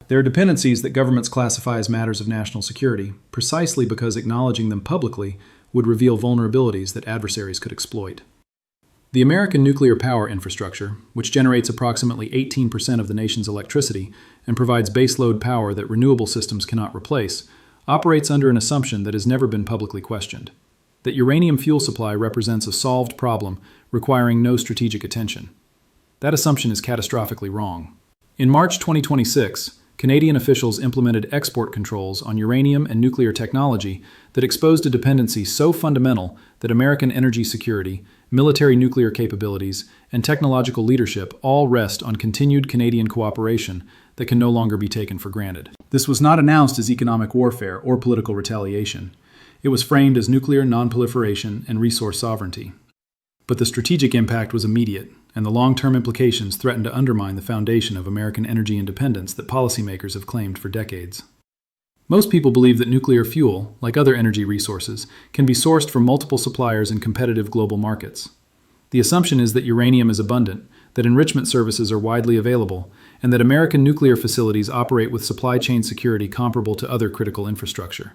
There are dependencies that governments classify as matters of national security, precisely because acknowledging them publicly would reveal vulnerabilities that adversaries could exploit. The American nuclear power infrastructure, which generates approximately 18% of the nation's electricity and provides baseload power that renewable systems cannot replace, operates under an assumption that has never been publicly questioned: that uranium fuel supply represents a solved problem requiring no strategic attention. That assumption is catastrophically wrong. In March 2026, Canadian officials implemented export controls on uranium and nuclear technology that exposed a dependency so fundamental that American energy security, military nuclear capabilities, and technological leadership all rest on continued Canadian cooperation that can no longer be taken for granted. This was not announced as economic warfare or political retaliation. It was framed as nuclear non-proliferation and resource sovereignty. But the strategic impact was immediate, and the long-term implications threatened to undermine the foundation of American energy independence that policymakers have claimed for decades. Most people believe that nuclear fuel, like other energy resources, can be sourced from multiple suppliers in competitive global markets. The assumption is that uranium is abundant, that enrichment services are widely available, and that American nuclear facilities operate with supply chain security comparable to other critical infrastructure.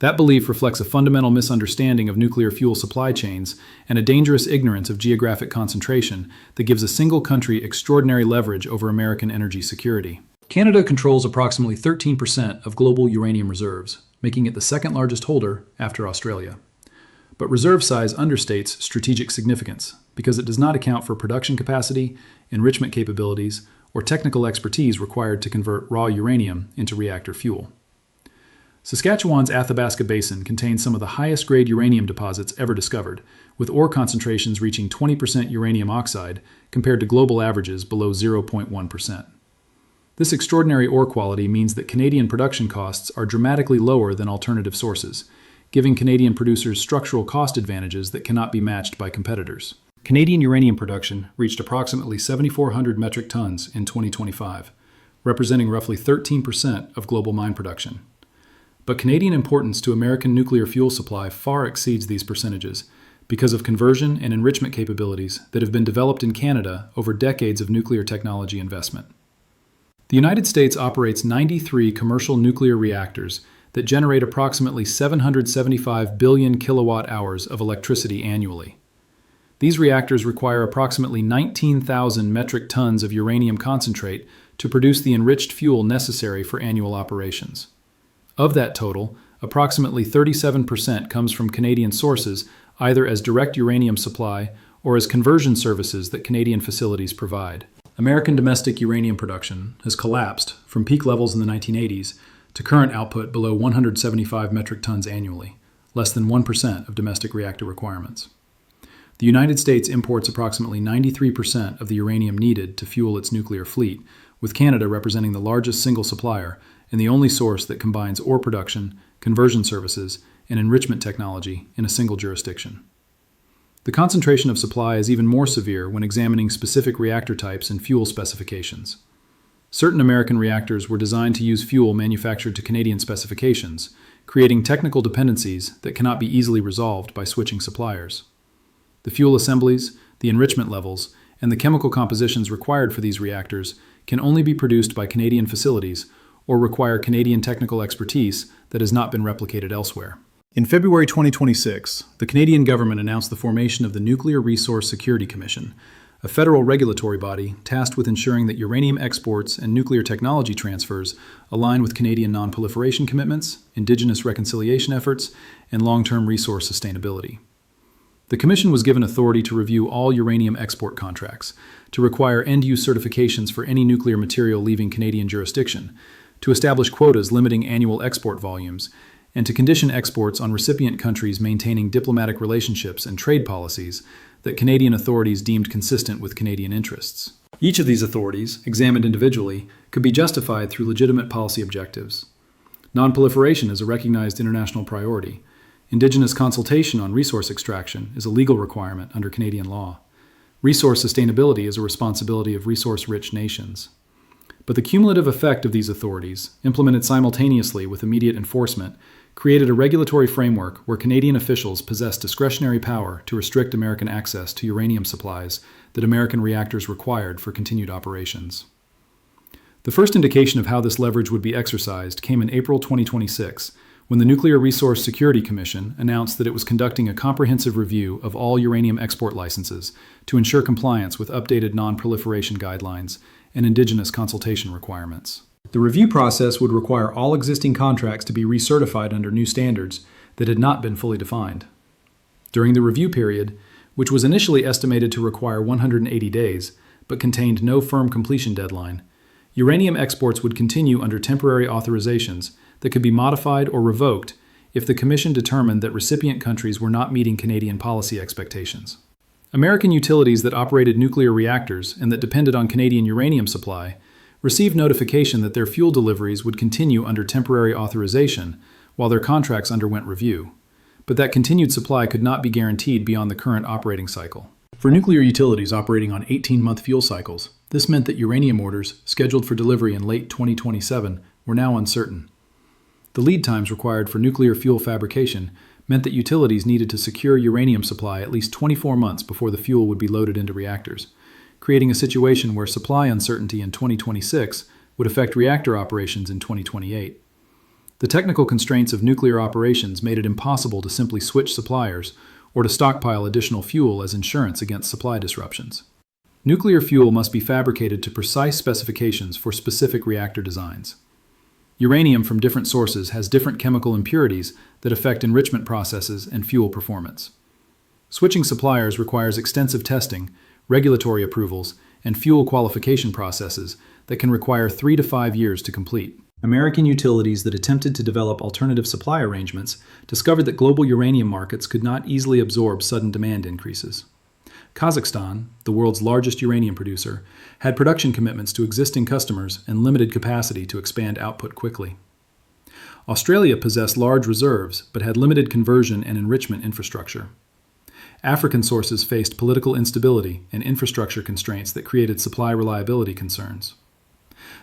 That belief reflects a fundamental misunderstanding of nuclear fuel supply chains and a dangerous ignorance of geographic concentration that gives a single country extraordinary leverage over American energy security. Canada controls approximately 13% of global uranium reserves, making it the second largest holder after Australia. But reserve size understates strategic significance because it does not account for production capacity, enrichment capabilities, or technical expertise required to convert raw uranium into reactor fuel. Saskatchewan's Athabasca Basin contains some of the highest-grade uranium deposits ever discovered, with ore concentrations reaching 20% uranium oxide compared to global averages below 0.1%. This extraordinary ore quality means that Canadian production costs are dramatically lower than alternative sources, giving Canadian producers structural cost advantages that cannot be matched by competitors. Canadian uranium production reached approximately 7,400 metric tons in 2025, representing roughly 13% of global mine production. But Canadian importance to American nuclear fuel supply far exceeds these percentages because of conversion and enrichment capabilities that have been developed in Canada over decades of nuclear technology investment. The United States operates 93 commercial nuclear reactors that generate approximately 775 billion kilowatt-hours of electricity annually. These reactors require approximately 19,000 metric tons of uranium concentrate to produce the enriched fuel necessary for annual operations. Of that total, approximately 37% comes from Canadian sources, either as direct uranium supply or as conversion services that Canadian facilities provide. American domestic uranium production has collapsed from peak levels in the 1980s to current output below 175 metric tons annually, less than 1% of domestic reactor requirements. The United States imports approximately 93% of the uranium needed to fuel its nuclear fleet, with Canada representing the largest single supplier and the only source that combines ore production, conversion services, and enrichment technology in a single jurisdiction. The concentration of supply is even more severe when examining specific reactor types and fuel specifications. Certain American reactors were designed to use fuel manufactured to Canadian specifications, creating technical dependencies that cannot be easily resolved by switching suppliers. The fuel assemblies, the enrichment levels, and the chemical compositions required for these reactors can only be produced by Canadian facilities or require Canadian technical expertise that has not been replicated elsewhere. In February 2026, the Canadian government announced the formation of the Nuclear Resource Security Commission, a federal regulatory body tasked with ensuring that uranium exports and nuclear technology transfers align with Canadian non-proliferation commitments, Indigenous reconciliation efforts, and long-term resource sustainability. The Commission was given authority to review all uranium export contracts, to require end-use certifications for any nuclear material leaving Canadian jurisdiction, to establish quotas limiting annual export volumes, and to condition exports on recipient countries maintaining diplomatic relationships and trade policies that Canadian authorities deemed consistent with Canadian interests. Each of these authorities, examined individually, could be justified through legitimate policy objectives. Non-proliferation is a recognized international priority. Indigenous consultation on resource extraction is a legal requirement under Canadian law. Resource sustainability is a responsibility of resource-rich nations. But the cumulative effect of these authorities, implemented simultaneously with immediate enforcement, created a regulatory framework where Canadian officials possess discretionary power to restrict American access to uranium supplies that American reactors required for continued operations. The first indication of how this leverage would be exercised came in April 2026, when the Nuclear Resource Security Commission announced that it was conducting a comprehensive review of all uranium export licenses to ensure compliance with updated non-proliferation guidelines and indigenous consultation requirements. The review process would require all existing contracts to be recertified under new standards that had not been fully defined. During the review period, which was initially estimated to require 180 days, but contained no firm completion deadline, uranium exports would continue under temporary authorizations that could be modified or revoked if the Commission determined that recipient countries were not meeting Canadian policy expectations. American utilities that operated nuclear reactors and that depended on Canadian uranium supply received notification that their fuel deliveries would continue under temporary authorization while their contracts underwent review, but that continued supply could not be guaranteed beyond the current operating cycle. For nuclear utilities operating on 18-month fuel cycles, this meant that uranium orders, scheduled for delivery in late 2027, were now uncertain. The lead times required for nuclear fuel fabrication meant that utilities needed to secure uranium supply at least 24 months before the fuel would be loaded into reactors, creating a situation where supply uncertainty in 2026 would affect reactor operations in 2028. The technical constraints of nuclear operations made it impossible to simply switch suppliers or to stockpile additional fuel as insurance against supply disruptions. Nuclear fuel must be fabricated to precise specifications for specific reactor designs. Uranium from different sources has different chemical impurities that affect enrichment processes and fuel performance. Switching suppliers requires extensive testing, regulatory approvals, and fuel qualification processes that can require 3 to 5 years to complete. American utilities that attempted to develop alternative supply arrangements discovered that global uranium markets could not easily absorb sudden demand increases. Kazakhstan, the world's largest uranium producer, had production commitments to existing customers and limited capacity to expand output quickly. Australia possessed large reserves but had limited conversion and enrichment infrastructure. African sources faced political instability and infrastructure constraints that created supply reliability concerns.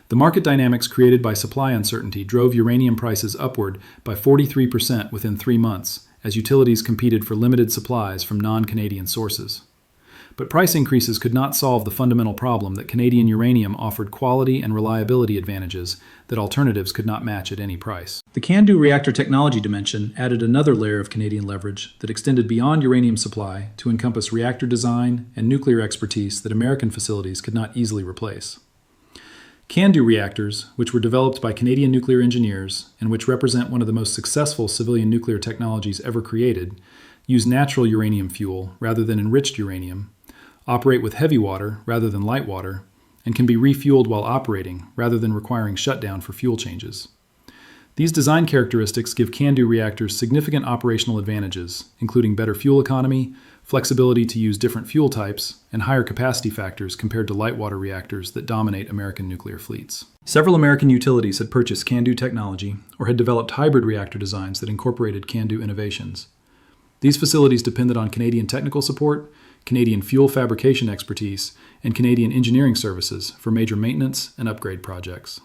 The market dynamics created by supply uncertainty drove uranium prices upward by 43% within 3 months as utilities competed for limited supplies from non-Canadian sources. But price increases could not solve the fundamental problem that Canadian uranium offered quality and reliability advantages that alternatives could not match at any price. The CANDU reactor technology dimension added another layer of Canadian leverage that extended beyond uranium supply to encompass reactor design and nuclear expertise that American facilities could not easily replace. CANDU reactors, which were developed by Canadian nuclear engineers and which represent one of the most successful civilian nuclear technologies ever created, use natural uranium fuel rather than enriched uranium, operate with heavy water rather than light water, and can be refueled while operating rather than requiring shutdown for fuel changes. These design characteristics give CANDU reactors significant operational advantages, including better fuel economy, flexibility to use different fuel types, and higher capacity factors compared to light water reactors that dominate American nuclear fleets. Several American utilities had purchased CANDU technology or had developed hybrid reactor designs that incorporated CANDU innovations. These facilities depended on Canadian technical support, Canadian fuel fabrication expertise, and Canadian engineering services for major maintenance and upgrade projects.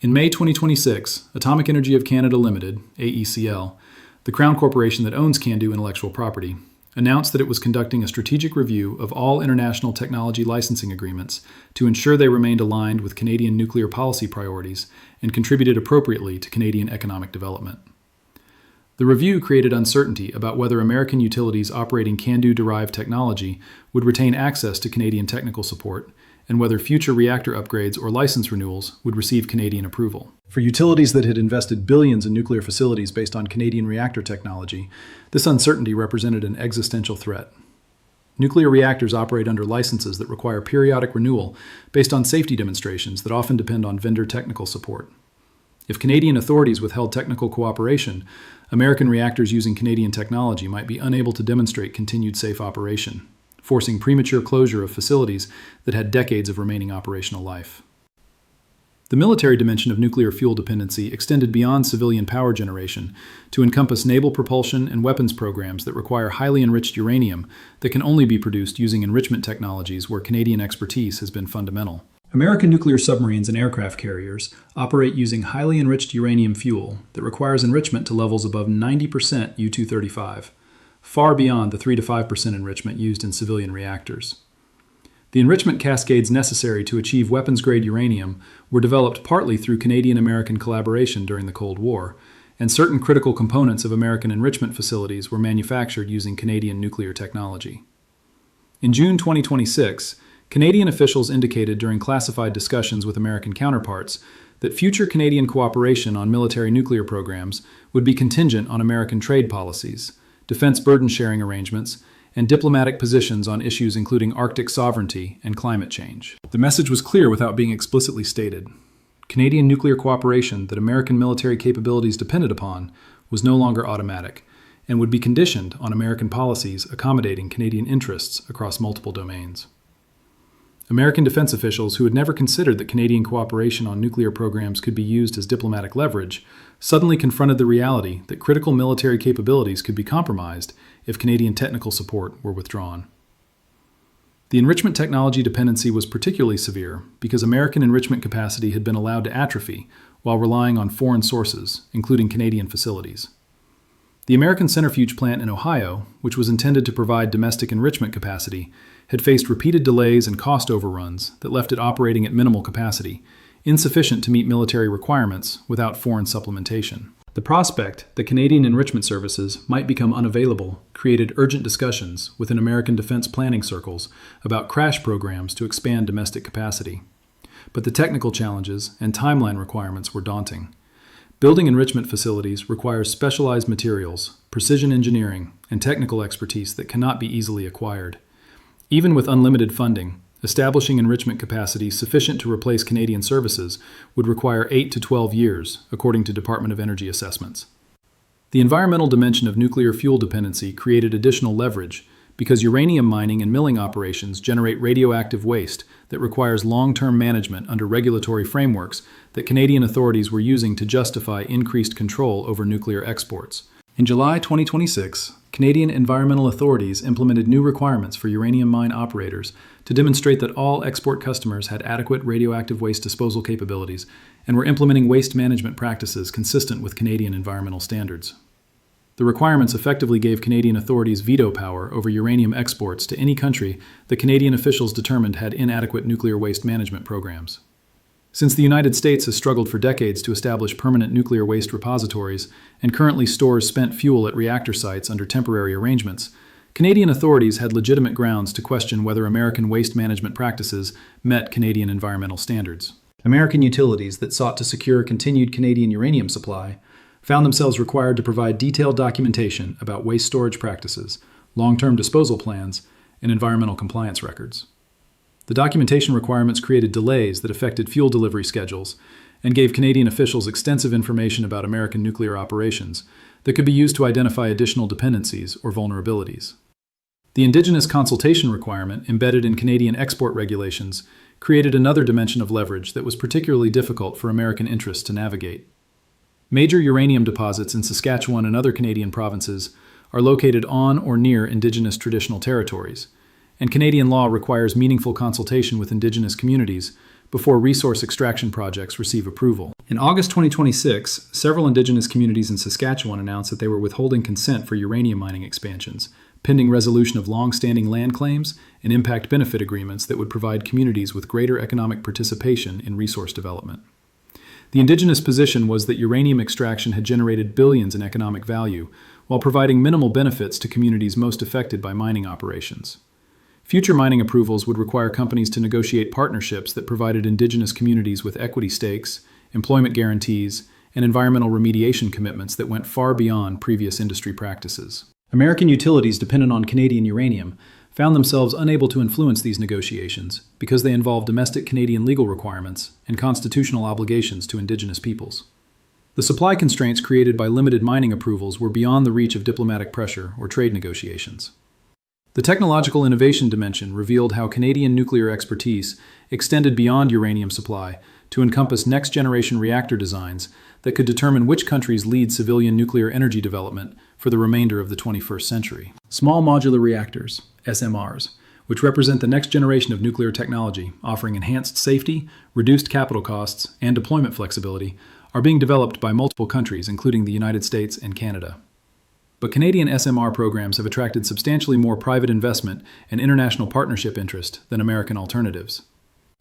In May 2026, Atomic Energy of Canada Limited, AECL, the Crown Corporation that owns CANDU intellectual property, announced that it was conducting a strategic review of all international technology licensing agreements to ensure they remained aligned with Canadian nuclear policy priorities and contributed appropriately to Canadian economic development. The review created uncertainty about whether American utilities operating CANDU-derived technology would retain access to Canadian technical support, and whether future reactor upgrades or license renewals would receive Canadian approval. For utilities that had invested billions in nuclear facilities based on Canadian reactor technology, this uncertainty represented an existential threat. Nuclear reactors operate under licenses that require periodic renewal based on safety demonstrations that often depend on vendor technical support. If Canadian authorities withheld technical cooperation, American reactors using Canadian technology might be unable to demonstrate continued safe operation, forcing premature closure of facilities that had decades of remaining operational life. The military dimension of nuclear fuel dependency extended beyond civilian power generation to encompass naval propulsion and weapons programs that require highly enriched uranium that can only be produced using enrichment technologies where Canadian expertise has been fundamental. American nuclear submarines and aircraft carriers operate using highly enriched uranium fuel that requires enrichment to levels above 90% U-235, far beyond the 3 to 5% enrichment used in civilian reactors. The enrichment cascades necessary to achieve weapons-grade uranium were developed partly through Canadian-American collaboration during the Cold War, and certain critical components of American enrichment facilities were manufactured using Canadian nuclear technology. In June 2026, Canadian officials indicated during classified discussions with American counterparts that future Canadian cooperation on military nuclear programs would be contingent on American trade policies, defense burden-sharing arrangements, and diplomatic positions on issues including Arctic sovereignty and climate change. The message was clear without being explicitly stated. Canadian nuclear cooperation that American military capabilities depended upon was no longer automatic and would be conditioned on American policies accommodating Canadian interests across multiple domains. American defense officials who had never considered that Canadian cooperation on nuclear programs could be used as diplomatic leverage suddenly confronted the reality that critical military capabilities could be compromised if Canadian technical support were withdrawn. The enrichment technology dependency was particularly severe because American enrichment capacity had been allowed to atrophy while relying on foreign sources, including Canadian facilities. The American centrifuge plant in Ohio, which was intended to provide domestic enrichment capacity, had faced repeated delays and cost overruns that left it operating at minimal capacity, insufficient to meet military requirements without foreign supplementation. The prospect that Canadian enrichment services might become unavailable created urgent discussions within American defense planning circles about crash programs to expand domestic capacity. But the technical challenges and timeline requirements were daunting. Building enrichment facilities requires specialized materials, precision engineering, and technical expertise that cannot be easily acquired. Even with unlimited funding, establishing enrichment capacity sufficient to replace Canadian services would require 8 to 12 years, according to Department of Energy assessments. The environmental dimension of nuclear fuel dependency created additional leverage because uranium mining and milling operations generate radioactive waste that requires long-term management under regulatory frameworks that Canadian authorities were using to justify increased control over nuclear exports. In July 2026, Canadian environmental authorities implemented new requirements for uranium mine operators to demonstrate that all export customers had adequate radioactive waste disposal capabilities and were implementing waste management practices consistent with Canadian environmental standards. The requirements effectively gave Canadian authorities veto power over uranium exports to any country that Canadian officials determined had inadequate nuclear waste management programs. Since the United States has struggled for decades to establish permanent nuclear waste repositories and currently stores spent fuel at reactor sites under temporary arrangements, Canadian authorities had legitimate grounds to question whether American waste management practices met Canadian environmental standards. American utilities that sought to secure continued Canadian uranium supply found themselves required to provide detailed documentation about waste storage practices, long-term disposal plans, and environmental compliance records. The documentation requirements created delays that affected fuel delivery schedules and gave Canadian officials extensive information about American nuclear operations that could be used to identify additional dependencies or vulnerabilities. The Indigenous consultation requirement embedded in Canadian export regulations created another dimension of leverage that was particularly difficult for American interests to navigate. Major uranium deposits in Saskatchewan and other Canadian provinces are located on or near Indigenous traditional territories, and Canadian law requires meaningful consultation with Indigenous communities before resource extraction projects receive approval. In August 2026, several Indigenous communities in Saskatchewan announced that they were withholding consent for uranium mining expansions, pending resolution of long-standing land claims and impact benefit agreements that would provide communities with greater economic participation in resource development. The Indigenous position was that uranium extraction had generated billions in economic value, while providing minimal benefits to communities most affected by mining operations. Future mining approvals would require companies to negotiate partnerships that provided Indigenous communities with equity stakes, employment guarantees, and environmental remediation commitments that went far beyond previous industry practices. American utilities dependent on Canadian uranium found themselves unable to influence these negotiations because they involved domestic Canadian legal requirements and constitutional obligations to Indigenous peoples. The supply constraints created by limited mining approvals were beyond the reach of diplomatic pressure or trade negotiations. The technological innovation dimension revealed how Canadian nuclear expertise extended beyond uranium supply to encompass next-generation reactor designs that could determine which countries lead civilian nuclear energy development for the remainder of the 21st century. Small modular reactors, SMRs, which represent the next generation of nuclear technology, offering enhanced safety, reduced capital costs, and deployment flexibility, are being developed by multiple countries, including the United States and Canada. But Canadian SMR programs have attracted substantially more private investment and international partnership interest than American alternatives.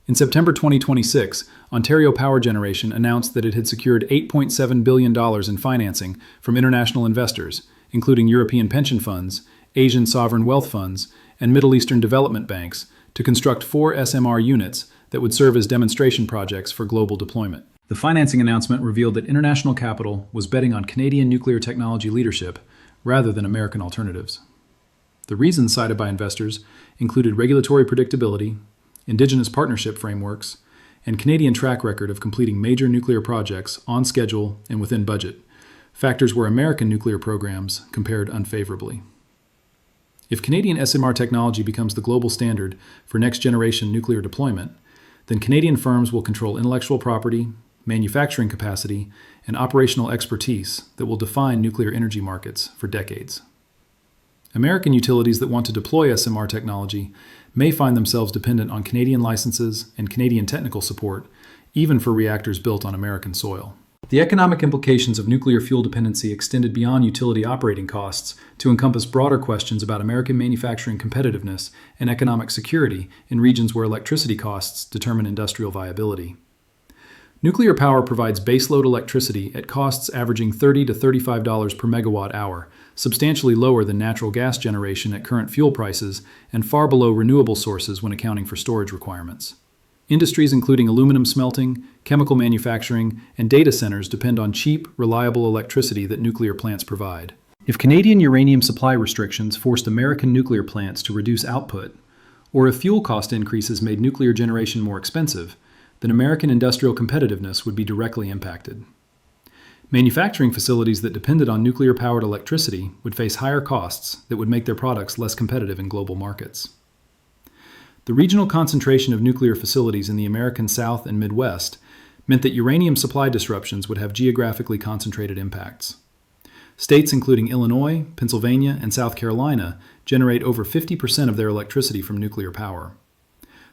In September 2026, Ontario Power Generation announced that it had secured $8.7 billion in financing from international investors, including European pension funds, Asian sovereign wealth funds, and Middle Eastern development banks, to construct 4 SMR units that would serve as demonstration projects for global deployment. The financing announcement revealed that international capital was betting on Canadian nuclear technology leadership rather than American alternatives. The reasons cited by investors included regulatory predictability, Indigenous partnership frameworks, and Canadian track record of completing major nuclear projects on schedule and within budget, factors where American nuclear programs compared unfavorably. If Canadian SMR technology becomes the global standard for next-generation nuclear deployment, then Canadian firms will control intellectual property, manufacturing capacity, and operational expertise that will define nuclear energy markets for decades. American utilities that want to deploy SMR technology may find themselves dependent on Canadian licenses and Canadian technical support, even for reactors built on American soil. The economic implications of nuclear fuel dependency extended beyond utility operating costs to encompass broader questions about American manufacturing competitiveness and economic security in regions where electricity costs determine industrial viability. Nuclear power provides baseload electricity at costs averaging $30 to $35 per megawatt hour, substantially lower than natural gas generation at current fuel prices and far below renewable sources when accounting for storage requirements. Industries including aluminum smelting, chemical manufacturing, and data centers depend on cheap, reliable electricity that nuclear plants provide. If Canadian uranium supply restrictions forced American nuclear plants to reduce output, or if fuel cost increases made nuclear generation more expensive, then American industrial competitiveness would be directly impacted. Manufacturing facilities that depended on nuclear-powered electricity would face higher costs that would make their products less competitive in global markets. The regional concentration of nuclear facilities in the American South and Midwest meant that uranium supply disruptions would have geographically concentrated impacts. States including Illinois, Pennsylvania, and South Carolina generate over 50% of their electricity from nuclear power.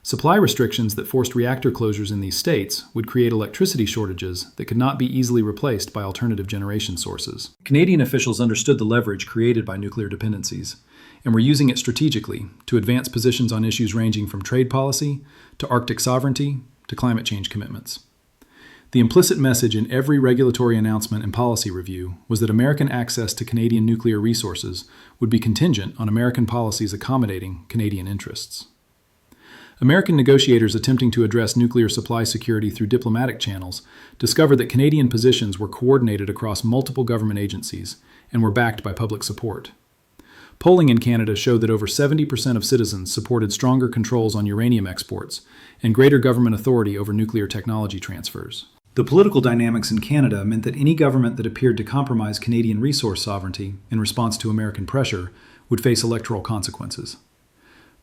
Supply restrictions that forced reactor closures in these states would create electricity shortages that could not be easily replaced by alternative generation sources. Canadian officials understood the leverage created by nuclear dependencies and were using it strategically to advance positions on issues ranging from trade policy to Arctic sovereignty to climate change commitments. The implicit message in every regulatory announcement and policy review was that American access to Canadian nuclear resources would be contingent on American policies accommodating Canadian interests. American negotiators attempting to address nuclear supply security through diplomatic channels discovered that Canadian positions were coordinated across multiple government agencies and were backed by public support. Polling in Canada showed that over 70% of citizens supported stronger controls on uranium exports and greater government authority over nuclear technology transfers. The political dynamics in Canada meant that any government that appeared to compromise Canadian resource sovereignty in response to American pressure would face electoral consequences.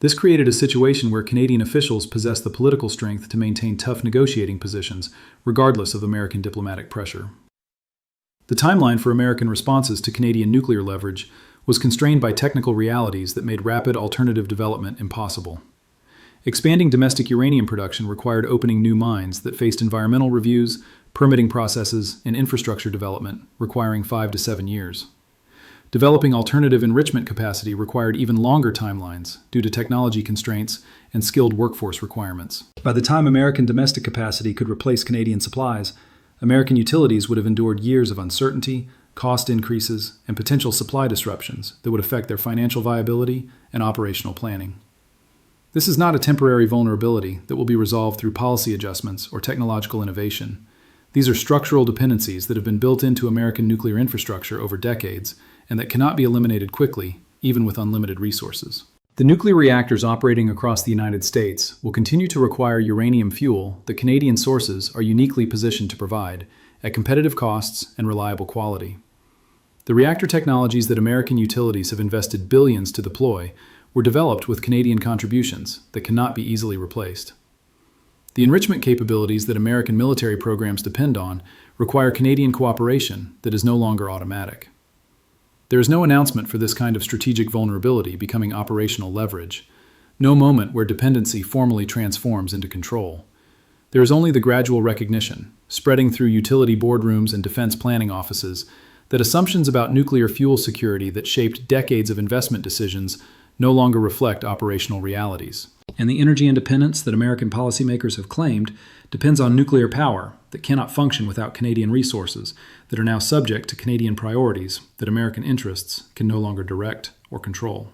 This created a situation where Canadian officials possessed the political strength to maintain tough negotiating positions, regardless of American diplomatic pressure. The timeline for American responses to Canadian nuclear leverage was constrained by technical realities that made rapid alternative development impossible. Expanding domestic uranium production required opening new mines that faced environmental reviews, permitting processes, and infrastructure development, requiring 5 to 7 years. Developing alternative enrichment capacity required even longer timelines due to technology constraints and skilled workforce requirements. By the time American domestic capacity could replace Canadian supplies, American utilities would have endured years of uncertainty, cost increases, and potential supply disruptions that would affect their financial viability and operational planning. This is not a temporary vulnerability that will be resolved through policy adjustments or technological innovation. These are structural dependencies that have been built into American nuclear infrastructure over decades and that cannot be eliminated quickly, even with unlimited resources. The nuclear reactors operating across the United States will continue to require uranium fuel that Canadian sources are uniquely positioned to provide at competitive costs and reliable quality. The reactor technologies that American utilities have invested billions to deploy were developed with Canadian contributions that cannot be easily replaced. The enrichment capabilities that American military programs depend on require Canadian cooperation that is no longer automatic. There is no announcement for this kind of strategic vulnerability becoming operational leverage, no moment where dependency formally transforms into control. There is only the gradual recognition, spreading through utility boardrooms and defense planning offices, that assumptions about nuclear fuel security that shaped decades of investment decisions no longer reflect operational realities. And the energy independence that American policymakers have claimed depends on nuclear power that cannot function without Canadian resources that are now subject to Canadian priorities that American interests can no longer direct or control.